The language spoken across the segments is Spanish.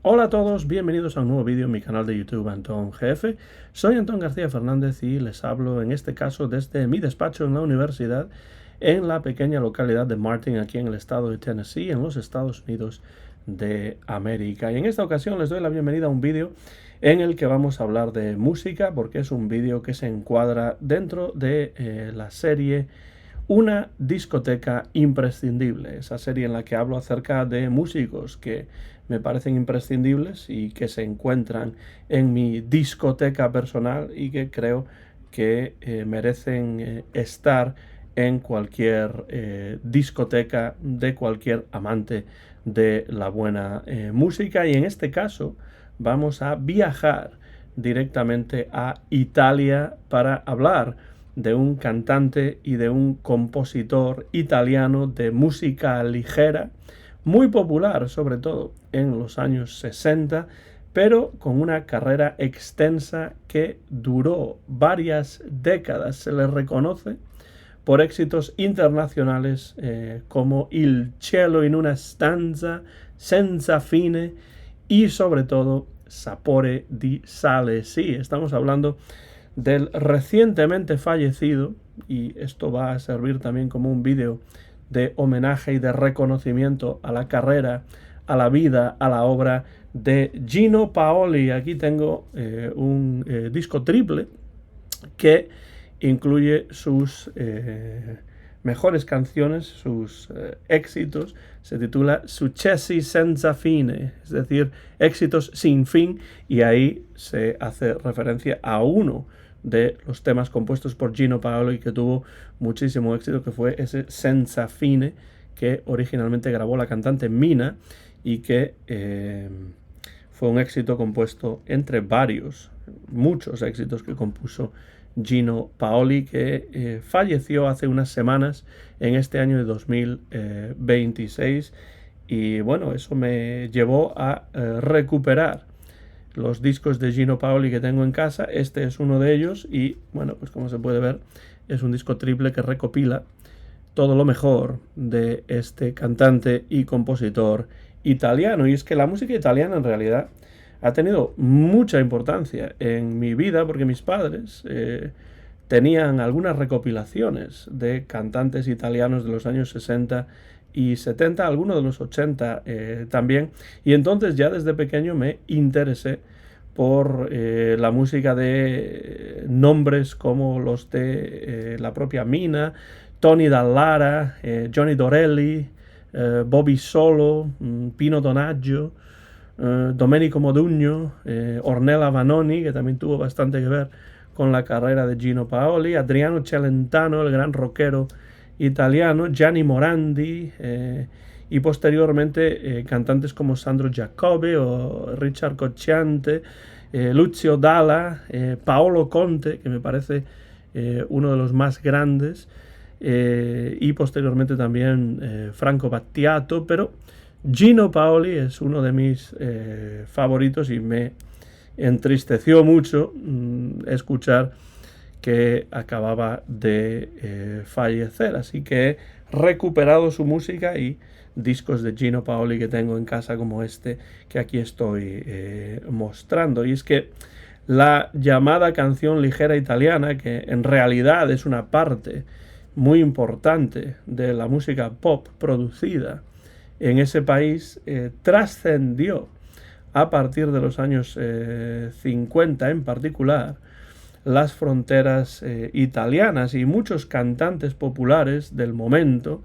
Hola a todos, bienvenidos a un nuevo vídeo en mi canal de YouTube Antón GF. Soy Antón García Fernández y les hablo en este caso desde mi despacho en la universidad en la pequeña localidad de Martin, aquí en el estado de Tennessee, en los Estados Unidos de América. Y en esta ocasión les doy la bienvenida a un vídeo en el que vamos a hablar de música, porque es un vídeo que se encuadra dentro de la serie Una discoteca imprescindible, esa serie en la que hablo acerca de músicos que me parecen imprescindibles y que se encuentran en mi discoteca personal y que creo que merecen estar en cualquier discoteca de cualquier amante de la buena música. Y en este caso vamos a viajar directamente a Italia para hablar de un cantante y de un compositor italiano de música ligera, muy popular sobre todo en los años 60, pero con una carrera extensa que duró varias décadas. Se le reconoce por éxitos internacionales como Il cielo in una stanza, Senza fine y sobre todo Sapore di sale. Sí, estamos hablando del recientemente fallecido, y esto va a servir también como un vídeo de homenaje y de reconocimiento a la carrera, a la vida, a la obra de Gino Paoli. Aquí tengo un disco triple que incluye sus mejores canciones, sus éxitos. Se titula Successi senza fine, es decir, éxitos sin fin, y ahí se hace referencia a uno de los temas compuestos por Gino Paoli que tuvo muchísimo éxito, que fue ese Senza fine, que originalmente grabó la cantante Mina y que fue un éxito compuesto entre muchos éxitos que compuso Gino Paoli, que falleció hace unas semanas en este año de 2026. Y bueno, eso me llevó a recuperar los discos de Gino Paoli que tengo en casa. Este es uno de ellos y bueno, pues como se puede ver, es un disco triple que recopila todo lo mejor de este cantante y compositor italiano. Y es que la música italiana en realidad ha tenido mucha importancia en mi vida, porque mis padres tenían algunas recopilaciones de cantantes italianos de los años 60 y 70, algunos de los 80 también, y entonces ya desde pequeño me interesé por la música de nombres como los de la propia Mina, Tony Dallara, Johnny Dorelli, Bobby Solo, Pino Donaggio, Domenico Modugno, Ornella Vanoni, que también tuvo bastante que ver con la carrera de Gino Paoli, Adriano Celentano, el gran rockero italiano, Gianni Morandi, y posteriormente cantantes como Sandro Giacobbe o Richard Cocciante, Lucio Dalla, Paolo Conte, que me parece uno de los más grandes, y posteriormente también Franco Battiato, pero Gino Paoli es uno de mis favoritos y me entristeció mucho escuchar que acababa de fallecer. Así que he recuperado su música y discos de Gino Paoli que tengo en casa, como este que aquí estoy mostrando. Y es que la llamada canción ligera italiana, que en realidad es una parte muy importante de la música pop producida en ese país, trascendió a partir de los años 50 en particular las fronteras italianas, y muchos cantantes populares del momento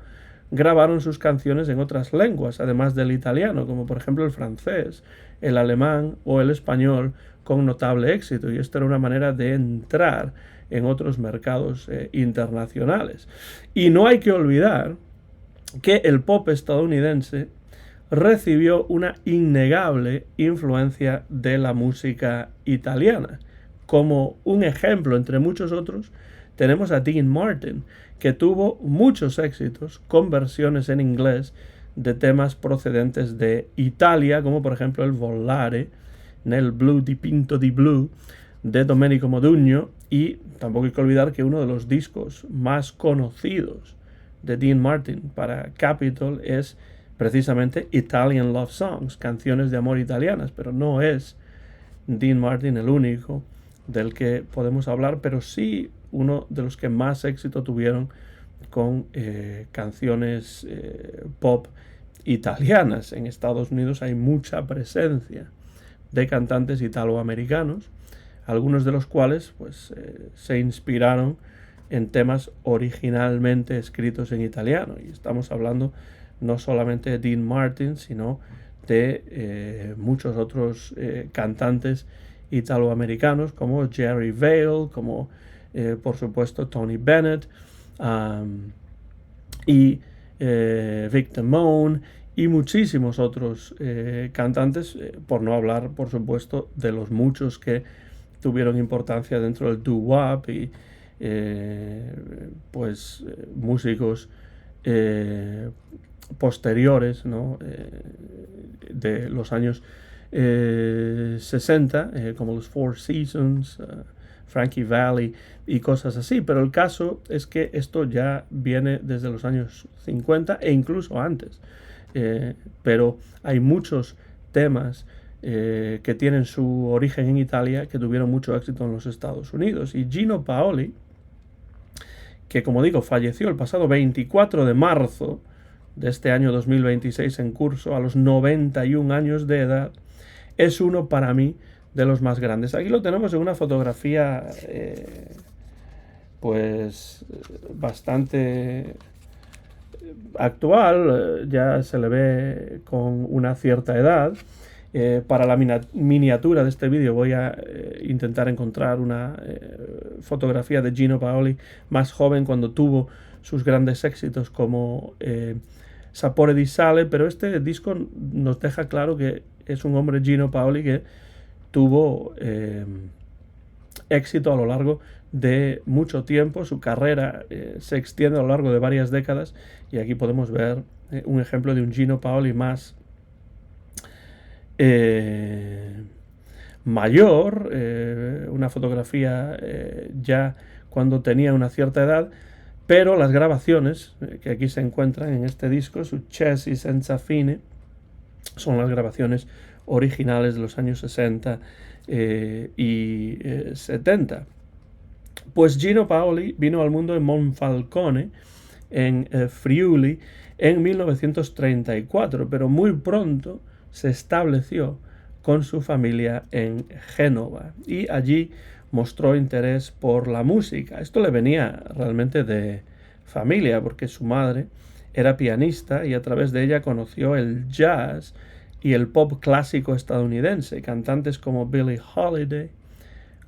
grabaron sus canciones en otras lenguas, además del italiano, como por ejemplo el francés, el alemán o el español, con notable éxito, y esto era una manera de entrar en otros mercados internacionales. Y no hay que olvidar que el pop estadounidense recibió una innegable influencia de la música italiana. Como un ejemplo entre muchos otros, tenemos a Dean Martin, que tuvo muchos éxitos con versiones en inglés de temas procedentes de Italia, como por ejemplo el Volare, Nel blu dipinto di blu, de Domenico Modugno. Y tampoco hay que olvidar que uno de los discos más conocidos de Dean Martin para Capitol es precisamente Italian Love Songs, canciones de amor italianas, pero no es Dean Martin el único del que podemos hablar, pero sí uno de los que más éxito tuvieron con canciones pop italianas. En Estados Unidos hay mucha presencia de cantantes italoamericanos, algunos de los cuales pues, se inspiraron en temas originalmente escritos en italiano. Y estamos hablando no solamente de Dean Martin, sino de muchos otros cantantes italoamericanos como Jerry Vale, como por supuesto Tony Bennett y Vic Damone y muchísimos otros cantantes, por no hablar por supuesto de los muchos que tuvieron importancia dentro del doo-wop y músicos posteriores, ¿no? De los años 60, como los Four Seasons, Frankie Valli y cosas así, pero el caso es que esto ya viene desde los años 50 e incluso antes, pero hay muchos temas que tienen su origen en Italia que tuvieron mucho éxito en los Estados Unidos. Y Gino Paoli, que como digo falleció el pasado 24 de marzo de este año 2026 en curso, a los 91 años de edad, es uno para mí de los más grandes. Aquí lo tenemos en una fotografía bastante actual, ya se le ve con una cierta edad. Para la miniatura de este vídeo voy a intentar encontrar una fotografía de Gino Paoli más joven, cuando tuvo sus grandes éxitos como Sapore di Sale, pero este disco nos deja claro que es un hombre, Gino Paoli, que tuvo éxito a lo largo de mucho tiempo. Su carrera se extiende a lo largo de varias décadas, y aquí podemos ver un ejemplo de un Gino Paoli más mayor, una fotografía ya cuando tenía una cierta edad, pero las grabaciones que aquí se encuentran en este disco, Successi senza fine, son las grabaciones originales de los años 60 y 70. Pues Gino Paoli vino al mundo en Monfalcone, en Friuli, en 1934, pero muy pronto se estableció con su familia en Génova y allí mostró interés por la música. Esto le venía realmente de familia, porque su madre era pianista y a través de ella conoció el jazz y el pop clásico estadounidense. Cantantes como Billie Holiday,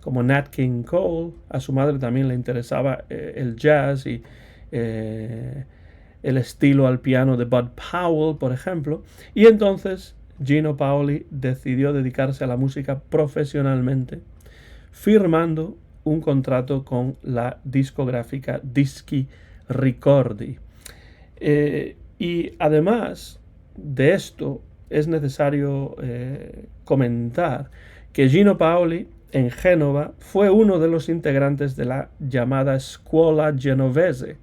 como Nat King Cole. A su madre también le interesaba el jazz y el estilo al piano de Bud Powell, por ejemplo. Y entonces Gino Paoli decidió dedicarse a la música profesionalmente, firmando un contrato con la discográfica Dischi Ricordi. Y además de esto, es necesario comentar que Gino Paoli en Génova fue uno de los integrantes de la llamada Scuola Genovese,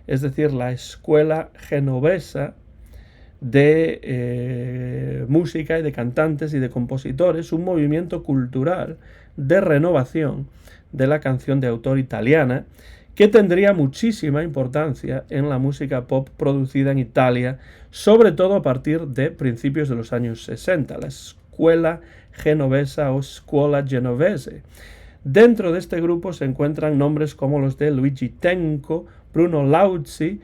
es decir, la escuela genovesa de música y de cantantes y de compositores, un movimiento cultural de renovación de la canción de autor italiana que tendría muchísima importancia en la música pop producida en Italia, sobre todo a partir de principios de los años 60, la escuela genovesa o Scuola Genovese. Dentro de este grupo se encuentran nombres como los de Luigi Tenco, Bruno Lauzi,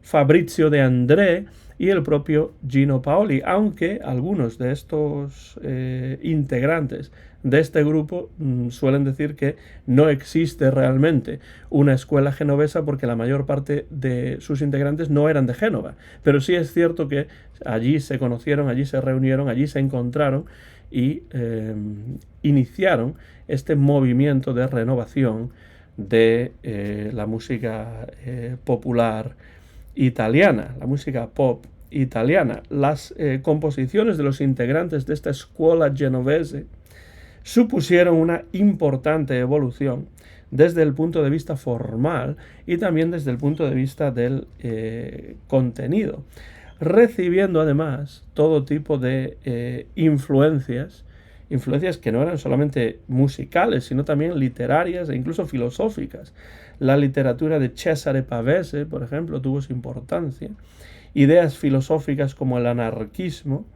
Fabrizio De André y el propio Gino Paoli, aunque algunos de estos integrantes de este grupo suelen decir que no existe realmente una escuela genovesa porque la mayor parte de sus integrantes no eran de Génova, pero sí es cierto que allí se conocieron, allí se reunieron, allí se encontraron y iniciaron este movimiento de renovación de la música popular italiana, la música pop italiana. Las composiciones de los integrantes de esta escuela genovese supusieron una importante evolución desde el punto de vista formal y también desde el punto de vista del contenido. recibiendo además todo tipo de influencias que no eran solamente musicales, sino también literarias e incluso filosóficas. La literatura de Cesare Pavese, por ejemplo, tuvo su importancia. Ideas filosóficas como el anarquismo,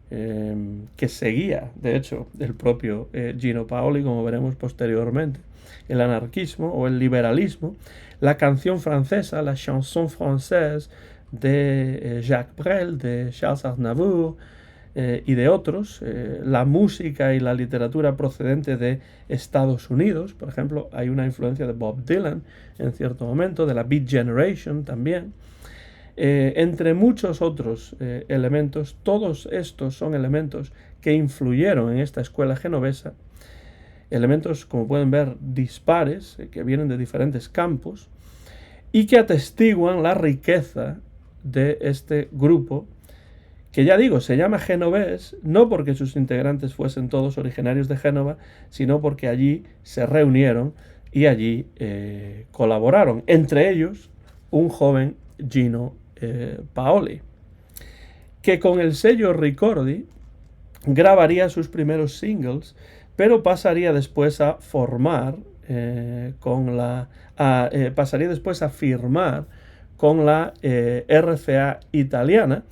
que seguía, de hecho, el propio Gino Paoli, como veremos posteriormente. El anarquismo o el liberalismo, la canción francesa, la chanson française de Jacques Brel, de Charles Aznavour, y de otros, la música y la literatura procedente de Estados Unidos, por ejemplo, hay una influencia de Bob Dylan en cierto momento, de la Beat Generation también, entre muchos otros elementos. Todos estos son elementos que influyeron en esta escuela genovesa, elementos, como pueden ver, dispares, que vienen de diferentes campos, y que atestiguan la riqueza de este grupo, que ya digo, se llama genovés, no porque sus integrantes fuesen todos originarios de Génova, sino porque allí se reunieron y allí colaboraron, entre ellos un joven Gino Paoli, que con el sello Ricordi grabaría sus primeros singles, pero pasaría después a firmar con la RCA italiana,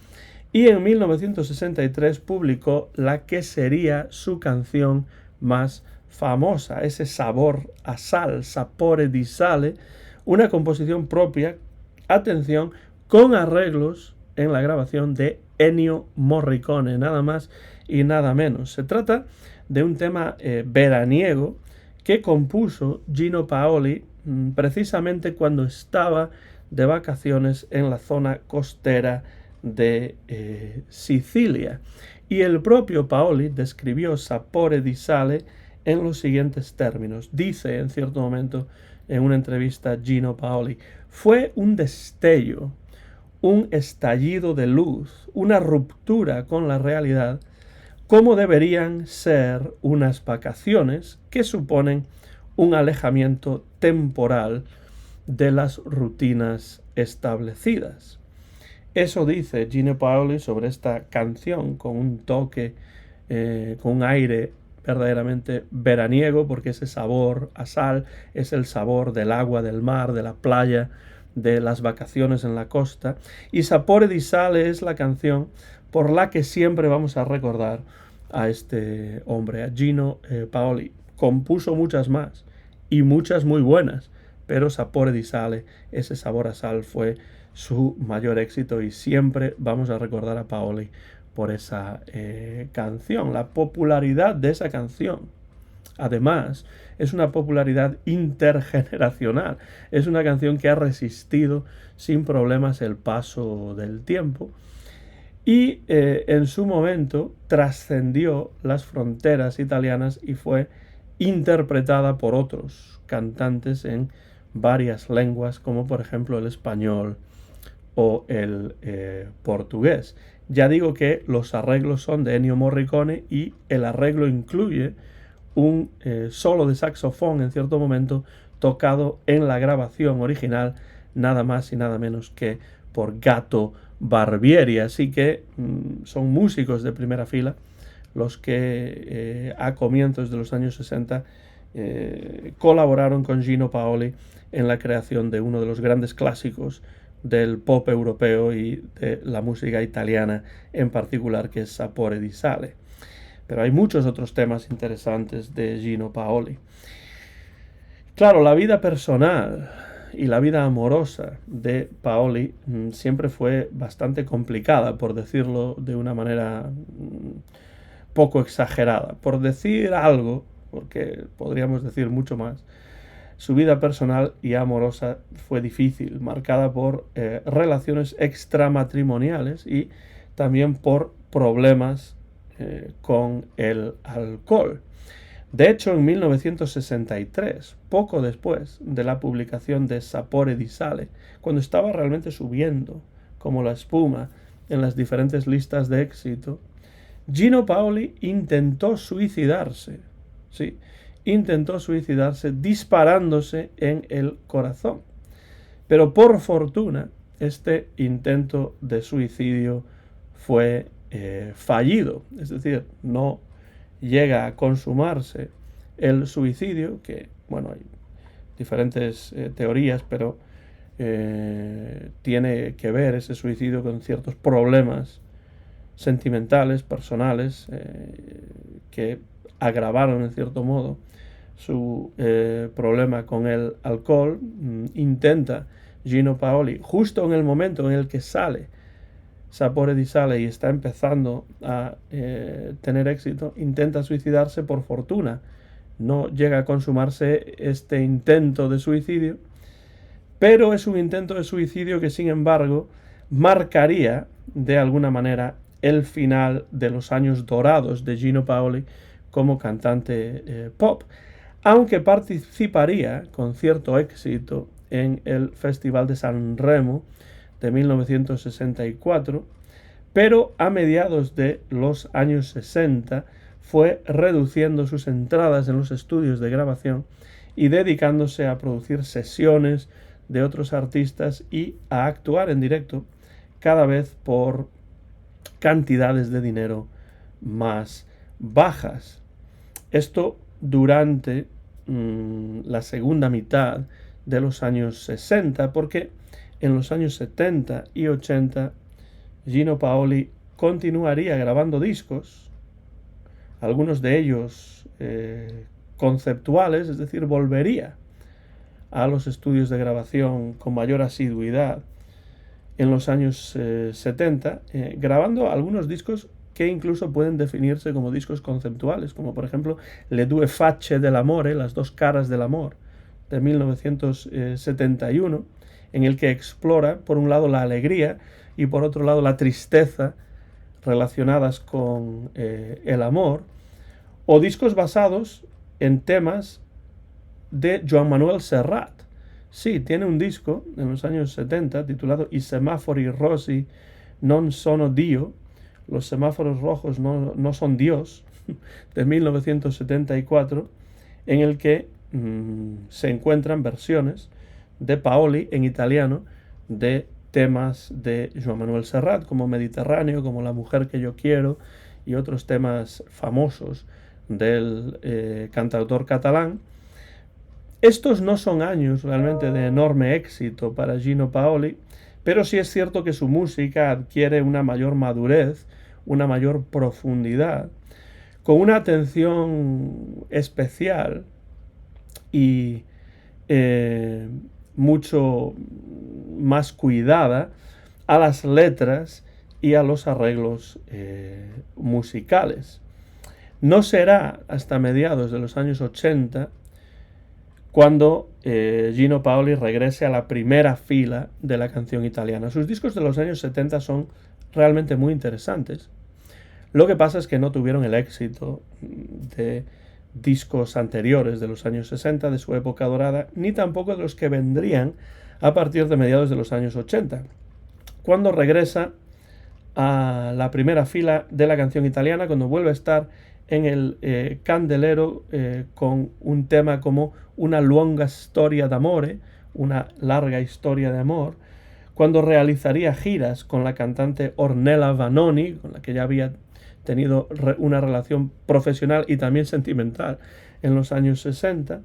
y en 1963 publicó la que sería su canción más famosa, ese Sabor a Sal, Sapore di Sale, una composición propia, atención, con arreglos en la grabación de Ennio Morricone, nada más y nada menos. Se trata de un tema veraniego que compuso Gino Paoli precisamente cuando estaba de vacaciones en la zona costera de Sicilia. Y el propio Paoli describió Sapore di Sale en los siguientes términos. Dice en cierto momento en una entrevista Gino Paoli: fue un destello, un estallido de luz, una ruptura con la realidad, como deberían ser unas vacaciones que suponen un alejamiento temporal de las rutinas establecidas. Eso dice Gino Paoli sobre esta canción, con un toque, con un aire verdaderamente veraniego, porque ese sabor a sal es el sabor del agua, del mar, de la playa, de las vacaciones en la costa. Y Sapore di Sale es la canción por la que siempre vamos a recordar a este hombre, a Gino Paoli. Compuso muchas más, y muchas muy buenas, pero Sapore di Sale, ese sabor a sal, fue su mayor éxito, y siempre vamos a recordar a Paoli por esa canción. La popularidad de esa canción, además, es una popularidad intergeneracional. Es una canción que ha resistido sin problemas el paso del tiempo, y en su momento trascendió las fronteras italianas y fue interpretada por otros cantantes en varias lenguas, como por ejemplo el español o el portugués. Ya digo que los arreglos son de Ennio Morricone, y el arreglo incluye un solo de saxofón en cierto momento tocado en la grabación original, nada más y nada menos que por Gato Barbieri. Así que son músicos de primera fila los que a comienzos de los años 60 colaboraron con Gino Paoli en la creación de uno de los grandes clásicos del pop europeo y de la música italiana en particular, que es Sapore di Sale. Pero hay muchos otros temas interesantes de Gino Paoli. Claro, la vida personal y la vida amorosa de Paoli siempre fue bastante complicada, por decirlo de una manera poco exagerada. Por decir algo, porque podríamos decir mucho más, su vida personal y amorosa fue difícil, marcada por relaciones extramatrimoniales y también por problemas con el alcohol. De hecho, en 1963, poco después de la publicación de Sapore di Sale, cuando estaba realmente subiendo como la espuma en las diferentes listas de éxito, Gino Paoli intentó suicidarse. Sí, intentó suicidarse disparándose en el corazón. Pero por fortuna, este intento de suicidio fue fallido, es decir, no llega a consumarse el suicidio, que, bueno, hay diferentes teorías, pero tiene que ver ese suicidio con ciertos problemas sentimentales, personales, que agravaron en cierto modo su problema con el alcohol. Intenta Gino Paoli, justo en el momento en el que sale Sapore di Sale y está empezando a tener éxito, intenta suicidarse. Por fortuna no llega a consumarse este intento de suicidio, pero es un intento de suicidio que, sin embargo, marcaría de alguna manera el final de los años dorados de Gino Paoli como cantante pop, aunque participaría con cierto éxito en el Festival de San Remo de 1964, pero a mediados de los años 60 fue reduciendo sus entradas en los estudios de grabación y dedicándose a producir sesiones de otros artistas y a actuar en directo, cada vez por cantidades de dinero más bajas. Esto durante la segunda mitad de los años 60, porque en los años 70 y 80 Gino Paoli continuaría grabando discos, algunos de ellos conceptuales, es decir, volvería a los estudios de grabación con mayor asiduidad en los años 70, grabando algunos discos que incluso pueden definirse como discos conceptuales, como por ejemplo Le due facce dell'amore, las dos caras del amor, de 1971, en el que explora por un lado la alegría y por otro lado la tristeza relacionadas con el amor, o discos basados en temas de Joan Manuel Serrat. Sí, tiene un disco en los años 70 titulado I semafori rossi non sono Dio, los semáforos rojos no son Dios, de 1974, en el que se encuentran versiones de Paoli en italiano de temas de Joan Manuel Serrat, como Mediterráneo, como La mujer que yo quiero, y otros temas famosos del cantautor catalán. Estos no son años realmente de enorme éxito para Gino Paoli, pero sí es cierto que su música adquiere una mayor madurez, una mayor profundidad, con una atención especial y mucho más cuidada a las letras y a los arreglos musicales. No será hasta mediados de los años 80 cuando Gino Paoli regrese a la primera fila de la canción italiana. Sus discos de los años 70 son realmente muy interesantes. Lo que pasa es que no tuvieron el éxito de discos anteriores de los años 60, de su época dorada, ni tampoco de los que vendrían a partir de mediados de los años 80, cuando regresa a la primera fila de la canción italiana, cuando vuelve a estar en el candelero con un tema como Una lunga storia d'amore, una larga historia de amor, cuando realizaría giras con la cantante Ornella Vanoni, con la que ya había tenido una relación profesional y también sentimental en los años 60.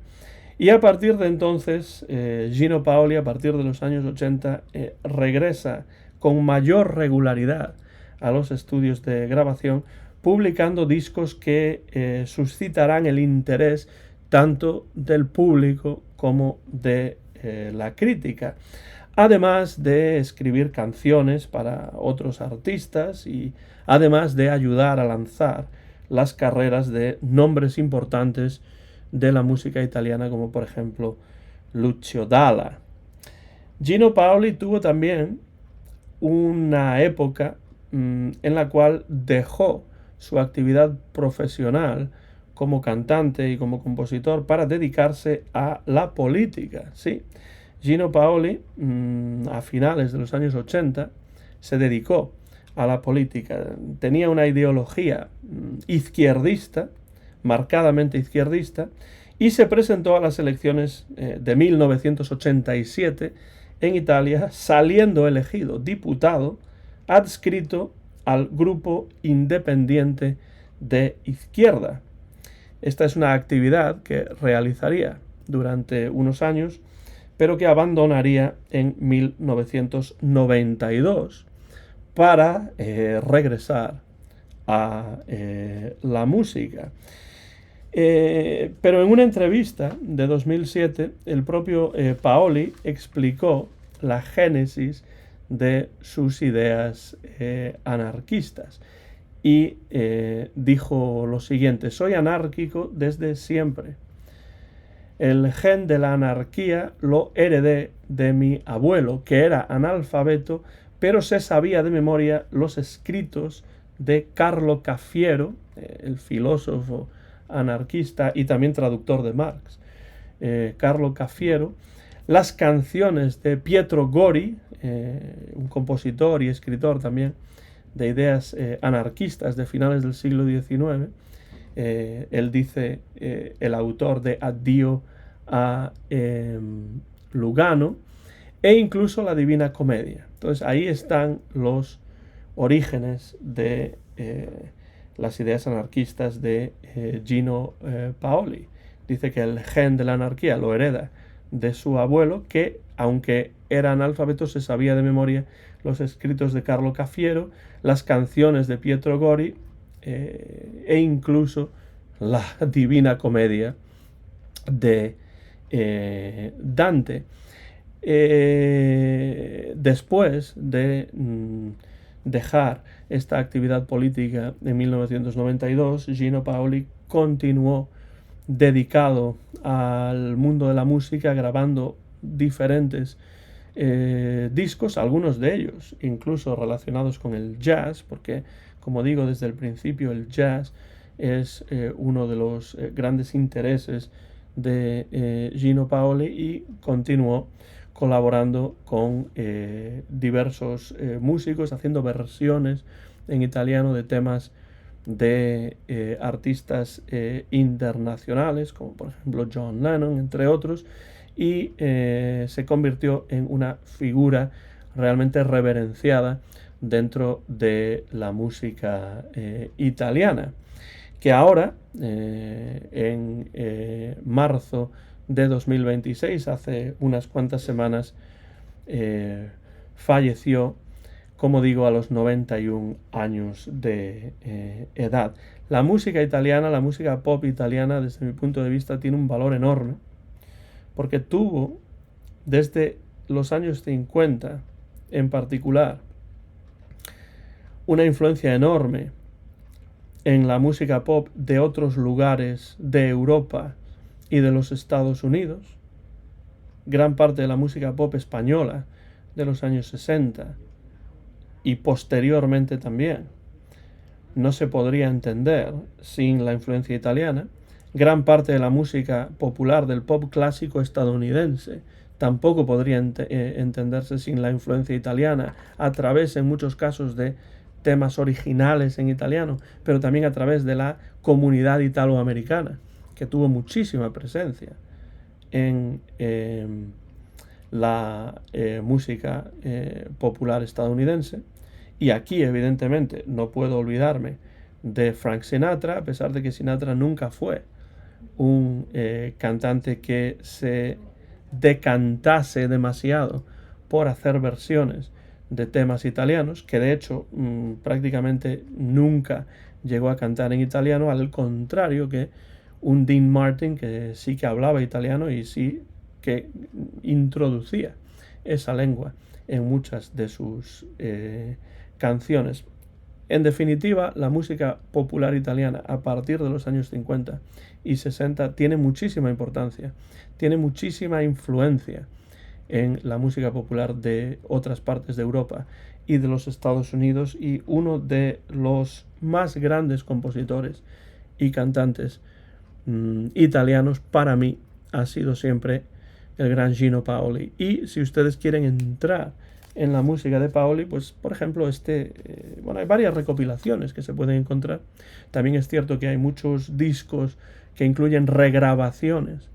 Y a partir de entonces, Gino Paoli, a partir de los años 80, regresa con mayor regularidad a los estudios de grabación, publicando discos que suscitarán el interés tanto del público como de la crítica, además de escribir canciones para otros artistas y además de ayudar a lanzar las carreras de nombres importantes de la música italiana, como por ejemplo Lucio Dalla. Gino Paoli tuvo también una época en la cual dejó su actividad profesional como cantante y como compositor para dedicarse a la política. Sí, Gino Paoli a finales de los años 80 se dedicó a la política. Tenía una ideología izquierdista, marcadamente izquierdista, y se presentó a las elecciones de 1987 en Italia, saliendo elegido diputado adscrito al grupo independiente de izquierda. Esta es una actividad que realizaría durante unos años, pero que abandonaría en 1992 para regresar a la música. Pero en una entrevista de 2007, el propio Paoli explicó la génesis de sus ideas anarquistas y dijo lo siguiente: soy anárquico desde siempre. El gen de la anarquía lo heredé de mi abuelo, que era analfabeto, pero se sabía de memoria los escritos de Carlo Cafiero, el filósofo anarquista y también traductor de Marx. Carlo Cafiero, las canciones de Pietro Gori, un compositor y escritor también de ideas anarquistas de finales del siglo XIX. Él dice, el autor de Addio a Lugano, e incluso la Divina Comedia. Entonces ahí están los orígenes de las ideas anarquistas de Gino Paoli. Dice que el gen de la anarquía lo hereda de su abuelo, que aunque era analfabeto se sabía de memoria los escritos de Carlo Cafiero, las canciones de Pietro Gori e incluso la Divina Comedia de Dante. Después de dejar esta actividad política en 1992, Gino Paoli continuó dedicado al mundo de la música, grabando diferentes discos, algunos de ellos incluso relacionados con el jazz, porque, como digo, desde el principio el jazz es uno de los grandes intereses de Gino Paoli, y continuó colaborando con diversos músicos, haciendo versiones en italiano de temas de artistas internacionales, como por ejemplo John Lennon, entre otros, y se convirtió en una figura realmente reverenciada dentro de la música italiana, que ahora, en marzo de 2026, hace unas cuantas semanas, falleció, como digo, a los 91 años de edad. La música italiana, la música pop italiana, desde mi punto de vista, tiene un valor enorme, porque tuvo, desde los años 50 en particular, una influencia enorme en la música pop de otros lugares de Europa y de los Estados Unidos. Gran parte de la música pop española de los años 60 y posteriormente también no se podría entender sin la influencia italiana. Gran parte de la música popular del pop clásico estadounidense tampoco podría entenderse sin la influencia italiana, a través, en muchos casos, de temas originales en italiano, pero también a través de la comunidad italoamericana, que tuvo muchísima presencia en la música popular estadounidense. Y aquí, evidentemente, no puedo olvidarme de Frank Sinatra, a pesar de que Sinatra nunca fue un cantante que se decantase demasiado por hacer versiones de temas italianos, que de hecho prácticamente nunca llegó a cantar en italiano, al contrario que un Dean Martin, que sí que hablaba italiano y sí que introducía esa lengua en muchas de sus canciones. En definitiva, la música popular italiana a partir de los años 50 y 60 tiene muchísima importancia, tiene muchísima influencia en la música popular de otras partes de Europa y de los Estados Unidos, y uno de los más grandes compositores y cantantes italianos para mí ha sido siempre el gran Gino Paoli. Y si ustedes quieren entrar en la música de Paoli, pues por ejemplo hay varias recopilaciones que se pueden encontrar. También es cierto que hay muchos discos que incluyen regrabaciones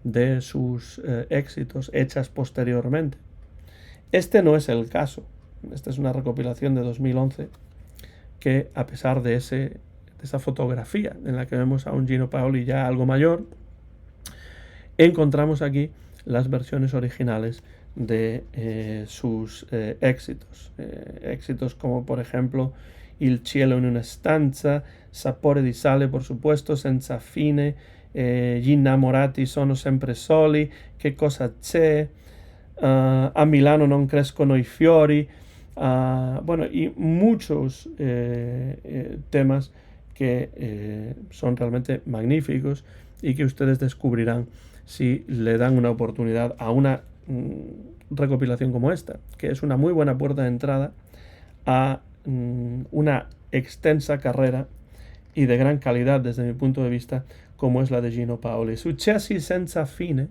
de sus éxitos hechas posteriormente. Este no es el caso. Esta es una recopilación de 2011 que, a pesar de esa fotografía en la que vemos a un Gino Paoli ya algo mayor, encontramos aquí las versiones originales de sus éxitos. Éxitos como, por ejemplo, Il cielo in una stanza, Sapore di sale, por supuesto, Senza fine, Gli innamorati sono sempre soli, Che cosa c'è, A Milano non crescono i fiori, bueno, y muchos temas que son realmente magníficos y que ustedes descubrirán si le dan una oportunidad a una recopilación como esta, que es una muy buena puerta de entrada a una extensa carrera y de gran calidad desde mi punto de vista, como es la de Gino Paoli. Successi senza fine,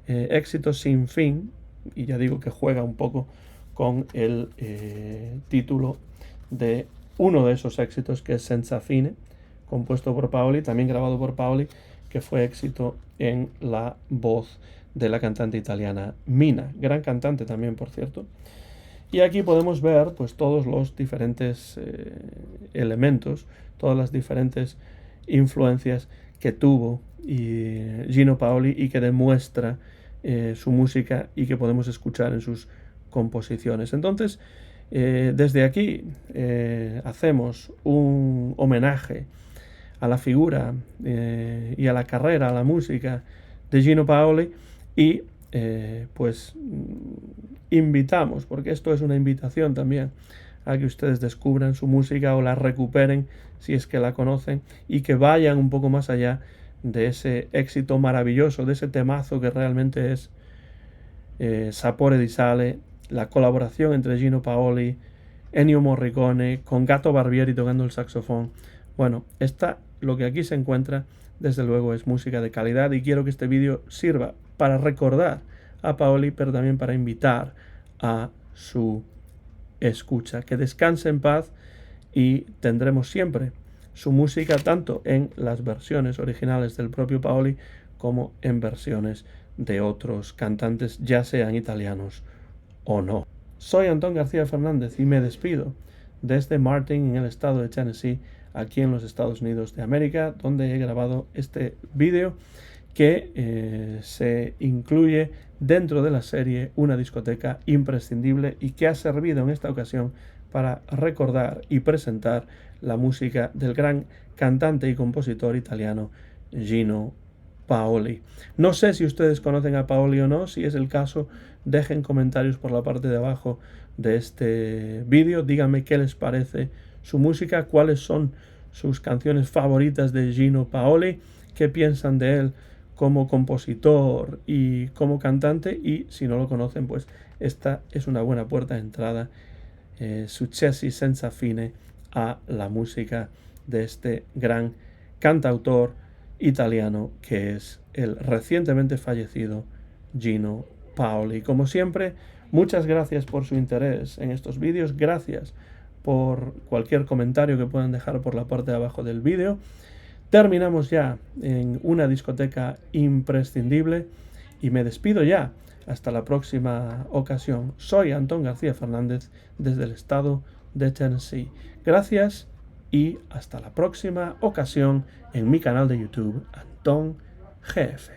éxito sin fin, y ya digo que juega un poco con el título de uno de esos éxitos, que es Senza fine, compuesto por Paoli, también grabado por Paoli, que fue éxito en la voz de la cantante italiana Mina, gran cantante también, por cierto. Y aquí podemos ver pues todos los diferentes elementos, todas las diferentes influencias que tuvo Gino Paoli y que demuestra su música y que podemos escuchar en sus composiciones. Entonces, desde aquí hacemos un homenaje a la figura y a la carrera, a la música de Gino Paoli y pues invitamos, porque esto es una invitación también a que ustedes descubran su música o la recuperen si es que la conocen y que vayan un poco más allá de ese éxito maravilloso, de ese temazo que realmente es Sapore di sale, la colaboración entre Gino Paoli, Ennio Morricone, con Gato Barbieri tocando el saxofón. Bueno, lo que aquí se encuentra, desde luego, es música de calidad y quiero que este vídeo sirva para recordar a Paoli, pero también para invitar a su escucha. Que descanse en paz y tendremos siempre su música tanto en las versiones originales del propio Paoli como en versiones de otros cantantes, ya sean italianos o no. Soy Antón García Fernández y me despido desde Martin, en el estado de Tennessee, aquí en los Estados Unidos de América, donde he grabado este vídeo que se incluye dentro de la serie Una discoteca imprescindible y que ha servido en esta ocasión para recordar y presentar la música del gran cantante y compositor italiano Gino Paoli. No sé si ustedes conocen a Paoli o no. Si es el caso, dejen comentarios por la parte de abajo de este vídeo. Díganme qué les parece su música, cuáles son sus canciones favoritas de Gino Paoli, qué piensan de él como compositor y como cantante, y si no lo conocen, pues esta es una buena puerta de entrada, Successi senza fine, a la música de este gran cantautor italiano que es el recientemente fallecido Gino Paoli. Como siempre, muchas gracias por su interés en estos vídeos, gracias por cualquier comentario que puedan dejar por la parte de abajo del vídeo. Terminamos ya en Una discoteca imprescindible y me despido ya. Hasta la próxima ocasión. Soy Antón García Fernández desde el estado de Tennessee. Gracias y hasta la próxima ocasión en mi canal de YouTube, Antón GF.